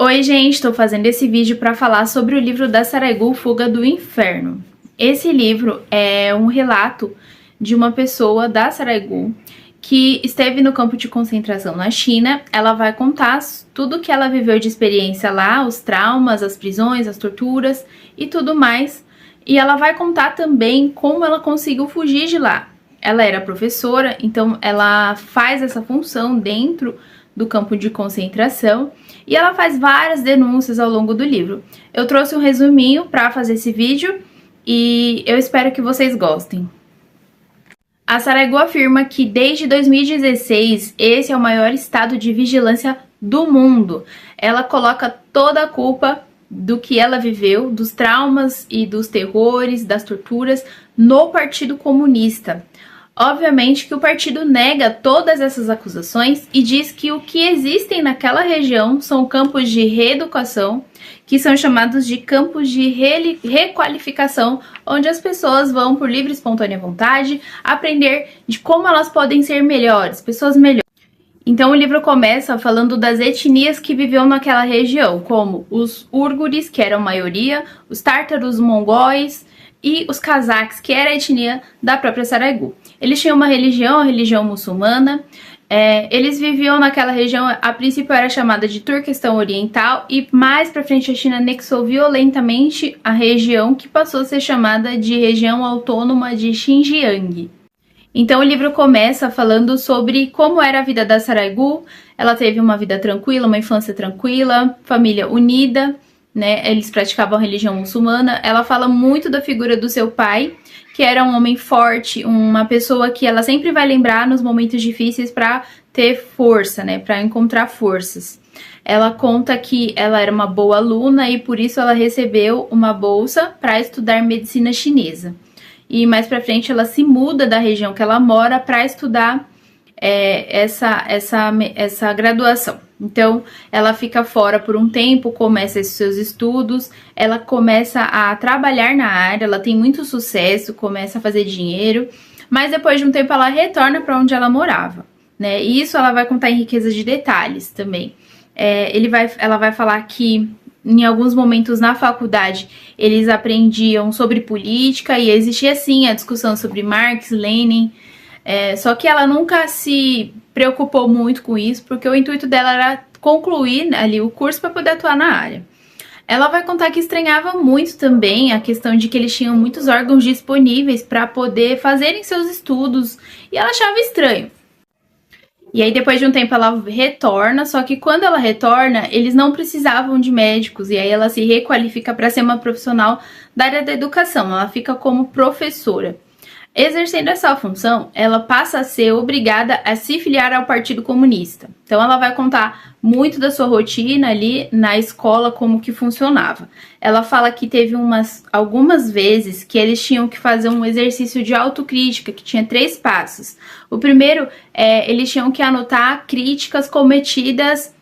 Oi gente, estou fazendo esse vídeo para falar sobre o livro da Saraigu, Fuga do Inferno. Esse livro é um relato de uma pessoa da Saraigu que esteve no campo de concentração na China. Ela vai contar tudo o que ela viveu de experiência lá, os traumas, as prisões, as torturas e tudo mais. E ela vai contar também como ela conseguiu fugir de lá. Ela era professora, então ela faz essa função dentro do campo de concentração e ela faz várias denúncias ao longo do livro. Eu trouxe um resuminho para fazer esse vídeo e eu espero que vocês gostem. A Saraigu afirma que desde 2016 esse é o maior estado de vigilância do mundo. Ela coloca toda a culpa do que ela viveu, dos traumas e dos terrores, das torturas, no Partido Comunista. Obviamente que o partido nega todas essas acusações e diz que o que existem naquela região são campos de reeducação, que são chamados de campos de requalificação, onde as pessoas vão por livre e espontânea vontade aprender de como elas podem ser melhores, pessoas melhores. Então o livro começa falando das etnias que viviam naquela região, como os Ugures, que eram a maioria, os tártaros, os mongóis e os cazaques, que era a etnia da própria Saraigu. Eles tinham uma religião, a religião muçulmana. Eles viviam naquela região, a princípio era chamada de Turquestão Oriental, e mais pra frente a China anexou violentamente a região, que passou a ser chamada de região autônoma de Xinjiang. Então o livro começa falando sobre como era a vida da Saraigu. Ela teve uma vida tranquila, uma infância tranquila, família unida, né? Eles praticavam a religião muçulmana. Ela fala muito da figura do seu pai, que era um homem forte, uma pessoa que ela sempre vai lembrar nos momentos difíceis para ter força, né? Para encontrar forças. Ela conta que ela era uma boa aluna e por isso ela recebeu uma bolsa para estudar medicina chinesa. E mais pra frente ela se muda da região que ela mora para estudar essa graduação. Então ela fica fora por um tempo, começa esses seus estudos, ela começa a trabalhar na área, ela tem muito sucesso, começa a fazer dinheiro, mas depois de um tempo ela retorna para onde ela morava, né? E isso ela vai contar em riqueza de detalhes também. Ela vai falar que em alguns momentos na faculdade eles aprendiam sobre política e existia sim a discussão sobre Marx, Lenin, só que ela nunca se preocupou muito com isso, porque o intuito dela era concluir ali o curso para poder atuar na área. Ela vai contar que estranhava muito também a questão de que eles tinham muitos órgãos disponíveis para poder fazerem seus estudos, e ela achava estranho. E aí depois de um tempo ela retorna, só que quando ela retorna, eles não precisavam de médicos, e aí ela se requalifica para ser uma profissional da área da educação, ela fica como professora. Exercendo essa função, ela passa a ser obrigada a se filiar ao Partido Comunista. Então ela vai contar muito da sua rotina ali na escola, como que funcionava. Ela fala que teve algumas vezes que eles tinham que fazer um exercício de autocrítica, que tinha 3 passos. O primeiro, eles tinham que anotar críticas cometidas,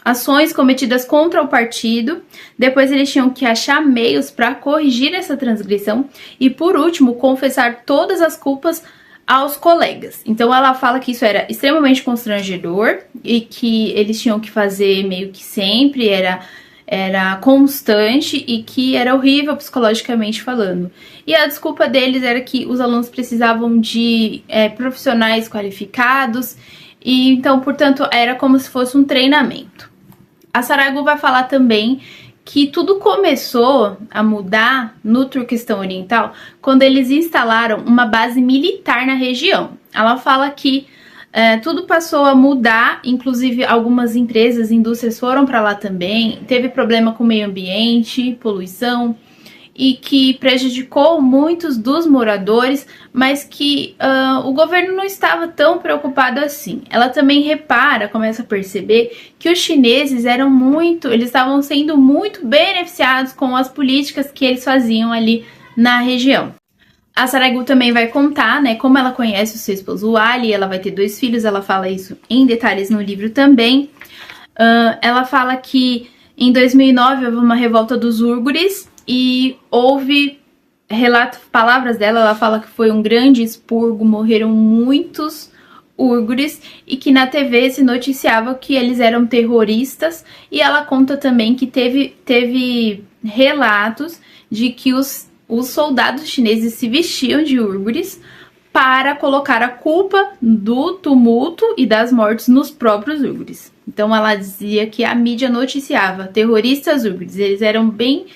ações cometidas contra o partido. Depois eles tinham que achar meios para corrigir essa transgressão e, por último, confessar todas as culpas aos colegas. Então ela fala que isso era extremamente constrangedor e que eles tinham que fazer meio que sempre, era constante e que era horrível psicologicamente falando. E a desculpa deles era que os alunos precisavam de profissionais qualificados. E então, portanto, era como se fosse um treinamento. A Saraigu vai falar também que tudo começou a mudar no Turquestão Oriental quando eles instalaram uma base militar na região. Ela fala que tudo passou a mudar, inclusive algumas empresas, indústrias foram para lá também, teve problema com o meio ambiente, poluição, e que prejudicou muitos dos moradores, mas que o governo não estava tão preocupado assim. Ela também começa a perceber que os chineses eles estavam sendo muito beneficiados com as políticas que eles faziam ali na região. A Saraigu também vai contar, né, como ela conhece o seu esposo Ali. Ela vai ter 2 filhos, ela fala isso em detalhes no livro também. Ela fala que em 2009 houve uma revolta dos Ugures, e houve palavras dela, ela fala que foi um grande expurgo, morreram muitos uigures e que na TV se noticiava que eles eram terroristas, e ela conta também que teve relatos de que os soldados chineses se vestiam de uigures para colocar a culpa do tumulto e das mortes nos próprios uigures. Então ela dizia que a mídia noticiava terroristas uigures, eles eram bem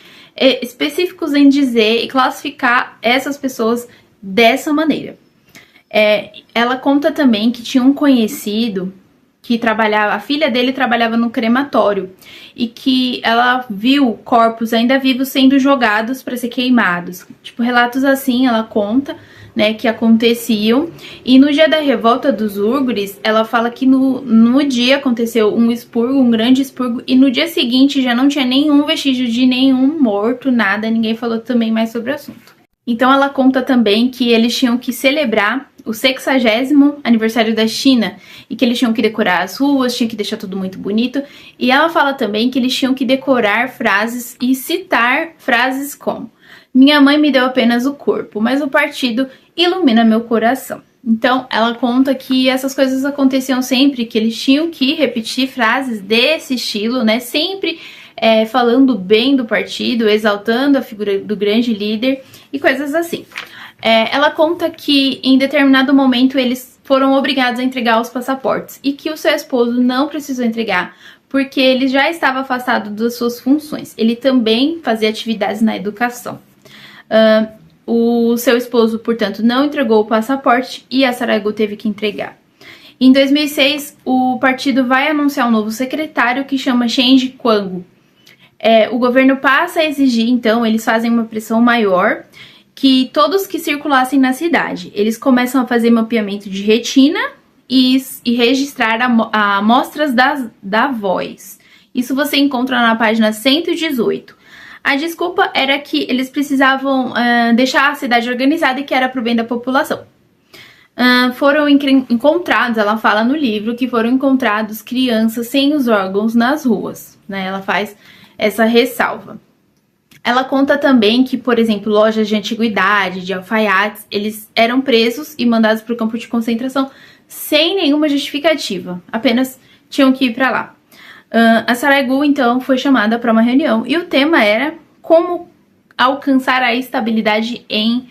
específicos em dizer e classificar essas pessoas dessa maneira. Ela conta também que tinha um conhecido que trabalhava, a filha dele trabalhava no crematório, e que ela viu corpos ainda vivos sendo jogados para ser queimados. Tipo, relatos assim ela conta, né, que aconteciam. E no dia da revolta dos uigures, ela fala que no dia aconteceu um expurgo, um grande expurgo, e no dia seguinte já não tinha nenhum vestígio de nenhum morto, nada, ninguém falou também mais sobre o assunto. Então ela conta também que eles tinham que celebrar o 60º aniversário da China e que eles tinham que decorar as ruas, tinham que deixar tudo muito bonito. E ela fala também que eles tinham que decorar frases e citar frases como: minha mãe me deu apenas o corpo, mas o partido ilumina meu coração. Então ela conta que essas coisas aconteciam sempre, que eles tinham que repetir frases desse estilo, né? Sempre falando bem do partido, exaltando a figura do grande líder e coisas assim. Ela conta que em determinado momento eles foram obrigados a entregar os passaportes e que o seu esposo não precisou entregar porque ele já estava afastado das suas funções. Ele também fazia atividades na educação. O seu esposo, portanto, não entregou o passaporte e a Saragu teve que entregar. Em 2006, o partido vai anunciar um novo secretário que chama Chen Jiquang. O governo passa a exigir, então, eles fazem uma pressão maior, que todos que circulassem na cidade, eles começam a fazer mapeamento de retina e registrar amostras da voz. Isso você encontra na página 118. A desculpa era que eles precisavam deixar a cidade organizada e que era para o bem da população. Foram encontrados, ela fala no livro, que foram encontrados crianças sem os órgãos nas ruas, né? Ela faz essa ressalva. Ela conta também que, por exemplo, lojas de antiguidade, de alfaiates, eles eram presos e mandados para o campo de concentração sem nenhuma justificativa, apenas tinham que ir para lá. A Saragu, então, foi chamada para uma reunião e o tema era como alcançar a estabilidade em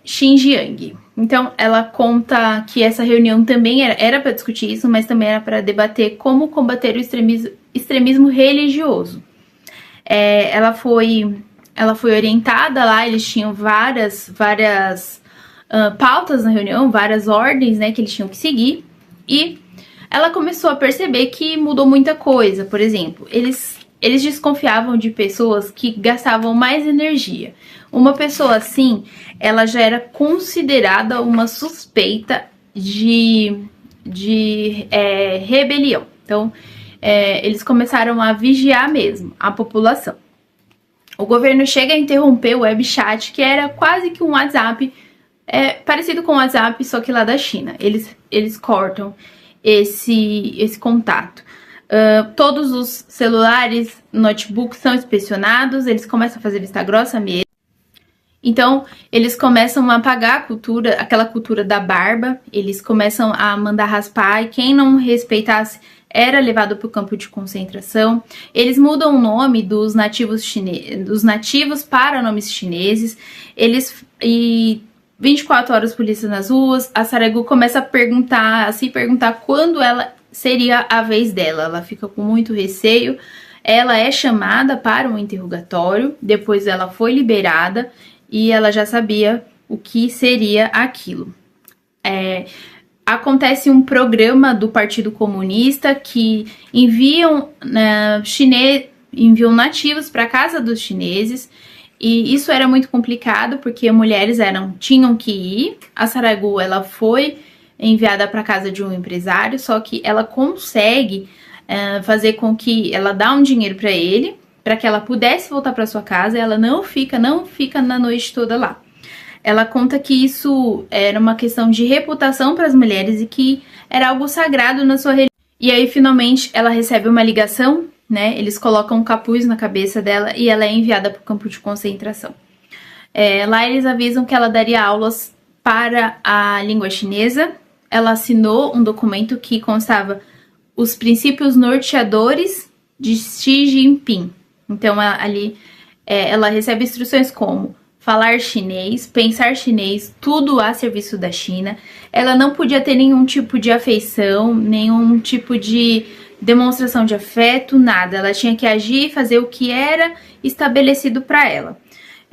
Xinjiang. Então, ela conta que essa reunião também era para discutir isso, mas também era para debater como combater o extremismo religioso. Ela foi orientada lá, eles tinham várias pautas na reunião, várias ordens, né, que eles tinham que seguir, e ela começou a perceber que mudou muita coisa. Por exemplo, eles desconfiavam de pessoas que gastavam mais energia. Uma pessoa assim, ela já era considerada uma suspeita de rebelião. Então, eles começaram a vigiar mesmo a população. O governo chega a interromper o webchat, que era quase que um WhatsApp, parecido com o WhatsApp, só que lá da China. Eles cortam esse contato. Todos os celulares, notebooks são inspecionados, eles começam a fazer vista grossa mesmo. Então, eles começam a apagar aquela cultura da barba, eles começam a mandar raspar, e quem não respeitasse era levado para o campo de concentração. Eles mudam o nome dos nativos para nomes chineses. 24 horas polícia nas ruas. A Saragu começa a se perguntar quando ela seria a vez dela. Ela fica com muito receio. Ela é chamada para um interrogatório, depois ela foi liberada e ela já sabia o que seria aquilo. Acontece um programa do Partido Comunista que enviam nativos para a casa dos chineses, e isso era muito complicado porque mulheres tinham que ir. A Saragu, ela foi enviada para a casa de um empresário, só que ela consegue fazer com que ela dá um dinheiro para ele, para que ela pudesse voltar para sua casa. Ela não fica na noite toda lá. Ela conta que isso era uma questão de reputação para as mulheres e que era algo sagrado na sua religião. E aí, finalmente, ela recebe uma ligação, né? Eles colocam um capuz na cabeça dela e ela é enviada para o campo de concentração. Lá eles avisam que ela daria aulas para a língua chinesa, ela assinou um documento que constava os princípios norteadores de Xi Jinping. Então, ela recebe instruções como falar chinês, pensar chinês, tudo a serviço da China. Ela não podia ter nenhum tipo de afeição, nenhum tipo de demonstração de afeto, nada. Ela tinha que agir e fazer o que era estabelecido para ela.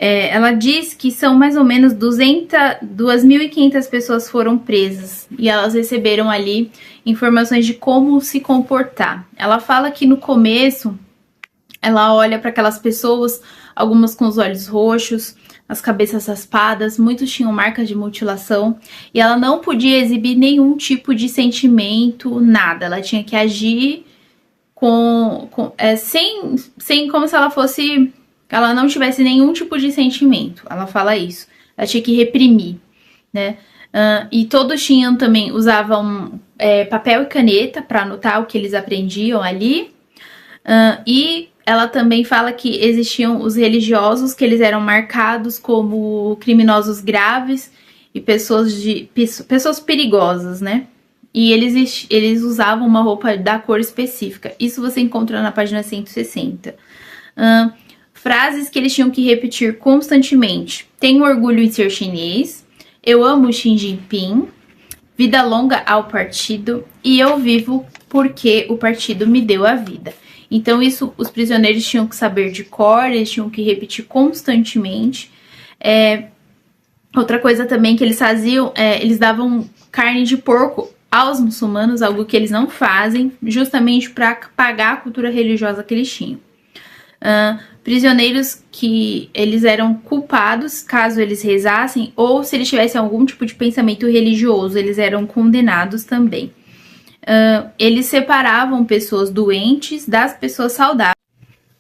Ela diz que são mais ou menos 2.500 pessoas foram presas e elas receberam ali informações de como se comportar. Ela fala que no começo ela olha para aquelas pessoas, algumas com os olhos roxos, as cabeças raspadas, muitos tinham marcas de mutilação e ela não podia exibir nenhum tipo de sentimento, nada. Ela tinha que agir sem como se ela fosse... ela não tivesse nenhum tipo de sentimento. Ela fala isso. Ela tinha que reprimir, né? E todos usavam papel e caneta para anotar o que eles aprendiam ali. E ela também fala que existiam os religiosos, que eles eram marcados como criminosos graves e pessoas perigosas, né? E eles usavam uma roupa da cor específica. Isso você encontra na página 160. Frases que eles tinham que repetir constantemente. Tenho orgulho em ser chinês. Eu amo Xi Jinping. Vida longa ao partido. E eu vivo porque o partido me deu a vida. Então isso os prisioneiros tinham que saber de cor. Eles tinham que repetir constantemente. Outra coisa também que eles faziam, eles davam carne de porco aos muçulmanos, algo que eles não fazem, justamente para pagar a cultura religiosa que eles tinham. Prisioneiros que eles eram culpados caso eles rezassem ou se eles tivessem algum tipo de pensamento religioso, eles eram condenados também. Eles separavam pessoas doentes das pessoas saudáveis.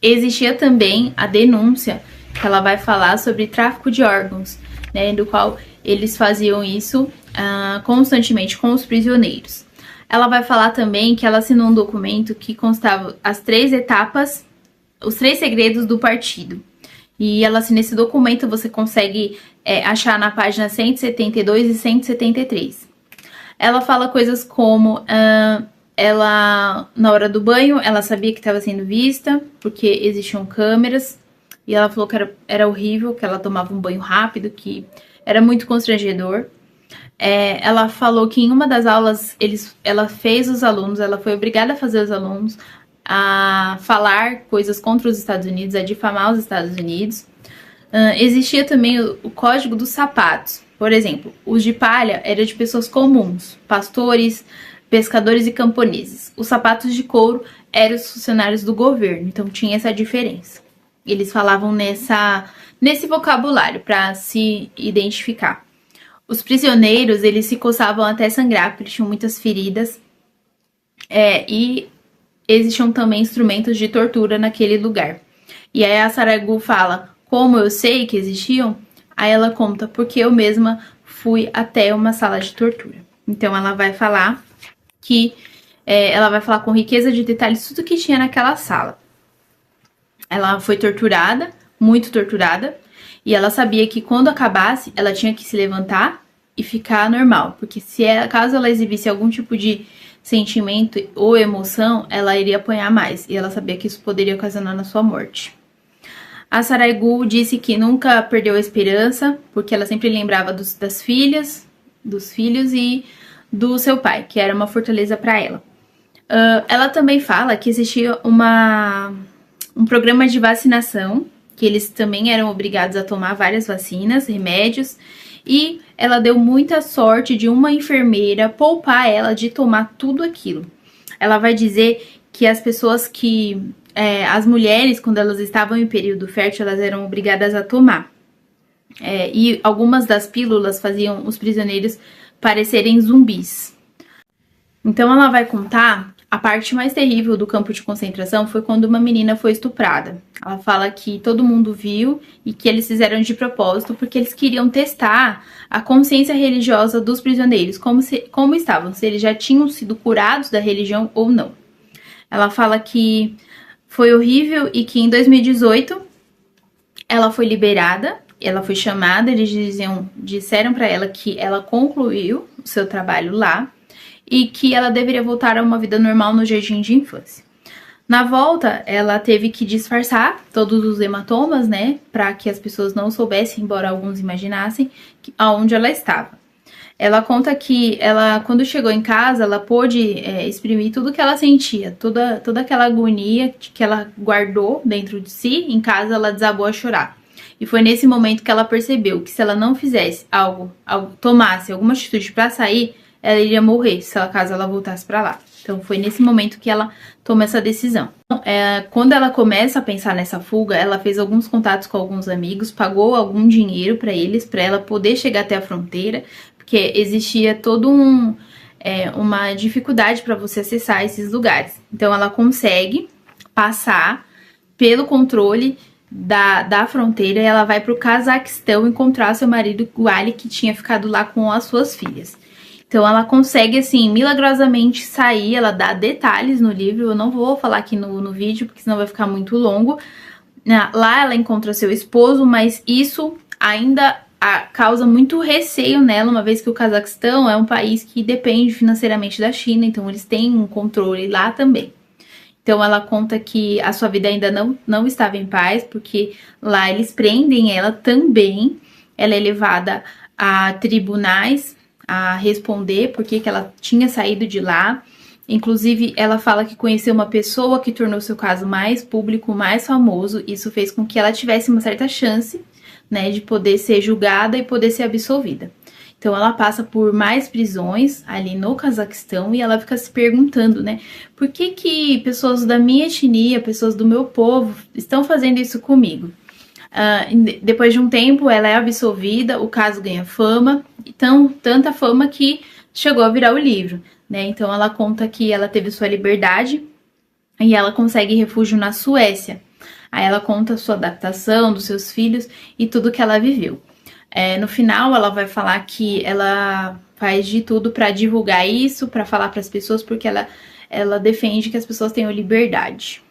Existia também a denúncia, que ela vai falar sobre tráfico de órgãos, né, do qual eles faziam isso constantemente com os prisioneiros. Ela vai falar também que ela assinou um documento que constava as 3 etapas, os 3 segredos do partido. E ela assina esse documento, você consegue achar na página 172 e 173. Ela fala coisas como, ela, na hora do banho, ela sabia que estava sendo vista, porque existiam câmeras. E ela falou que era horrível, que ela tomava um banho rápido, que era muito constrangedor. Ela falou que em uma das aulas, ela foi obrigada a fazer os alunos a falar coisas contra os Estados Unidos, a difamar os Estados Unidos. Existia também o código dos sapatos. Por exemplo, os de palha eram de pessoas comuns, pastores, pescadores e camponeses. Os sapatos de couro eram os funcionários do governo, então tinha essa diferença. Eles falavam nesse vocabulário para se identificar. Os prisioneiros, eles se coçavam até sangrar, porque eles tinham muitas feridas. E existiam também instrumentos de tortura naquele lugar. E aí a Saraigu fala, como eu sei que existiam? Aí ela conta, porque eu mesma fui até uma sala de tortura. Então ela vai falar ela vai falar com riqueza de detalhes tudo que tinha naquela sala. Ela foi torturada, muito torturada, e ela sabia que quando acabasse, ela tinha que se levantar e ficar normal, porque caso ela exibisse algum tipo de sentimento ou emoção, ela iria apanhar mais, e ela sabia que isso poderia ocasionar na sua morte. A Saraigu disse que nunca perdeu a esperança, porque ela sempre lembrava das filhas, dos filhos e do seu pai, que era uma fortaleza para ela. Ela também fala que existia um programa de vacinação, que eles também eram obrigados a tomar várias vacinas, remédios, e ela deu muita sorte de uma enfermeira poupar ela de tomar tudo aquilo. Ela vai dizer que as pessoas as mulheres, quando elas estavam em período fértil, elas eram obrigadas a tomar. E algumas das pílulas faziam os prisioneiros parecerem zumbis. Então ela vai contar a parte mais terrível do campo de concentração foi quando uma menina foi estuprada. Ela fala que todo mundo viu e que eles fizeram de propósito porque eles queriam testar a consciência religiosa dos prisioneiros, como estavam, se eles já tinham sido curados da religião ou não. Ela fala que foi horrível e que em 2018 ela foi liberada, ela foi chamada, eles disseram para ela que ela concluiu seu trabalho lá e que ela deveria voltar a uma vida normal no jardim de infância. Na volta, ela teve que disfarçar todos os hematomas, né, para que as pessoas não soubessem, embora alguns imaginassem, aonde ela estava. Ela conta que ela, quando chegou em casa, ela pôde exprimir tudo que ela sentia, toda aquela agonia que ela guardou dentro de si. Em casa, ela desabou a chorar. E foi nesse momento que ela percebeu que se ela não fizesse algo tomasse alguma atitude para sair, ela iria morrer caso ela voltasse para lá. Então foi nesse momento que ela toma essa decisão. Quando ela começa a pensar nessa fuga, ela fez alguns contatos com alguns amigos, pagou algum dinheiro para eles, para ela poder chegar até a fronteira, porque existia todo uma dificuldade para você acessar esses lugares. Então ela consegue passar pelo controle da fronteira e ela vai para o Cazaquistão encontrar seu marido, o Ali, que tinha ficado lá com as suas filhas. Então ela consegue, assim, milagrosamente sair. Ela dá detalhes no livro, eu não vou falar aqui no vídeo, porque senão vai ficar muito longo. Lá ela encontra seu esposo, mas isso ainda causa muito receio nela, uma vez que o Cazaquistão é um país que depende financeiramente da China, então eles têm um controle lá também. Então ela conta que a sua vida ainda não estava em paz, porque lá eles prendem ela também. Ela é levada a tribunais a responder porque que ela tinha saído de lá. Inclusive, ela fala que conheceu uma pessoa que tornou seu caso mais público, mais famoso. Isso fez com que ela tivesse uma certa chance, né, de poder ser julgada e poder ser absolvida. Então, ela passa por mais prisões ali no Cazaquistão e ela fica se perguntando, né, por que pessoas da minha etnia, pessoas do meu povo, estão fazendo isso comigo? Depois de um tempo, ela é absolvida, o caso ganha fama, então, tanta fama que chegou a virar o livro, né? Então, ela conta que ela teve sua liberdade e ela consegue refúgio na Suécia. Aí ela conta a sua adaptação, dos seus filhos e tudo que ela viveu. No final, ela vai falar que ela faz de tudo para divulgar isso, para falar para as pessoas, porque ela defende que as pessoas tenham liberdade.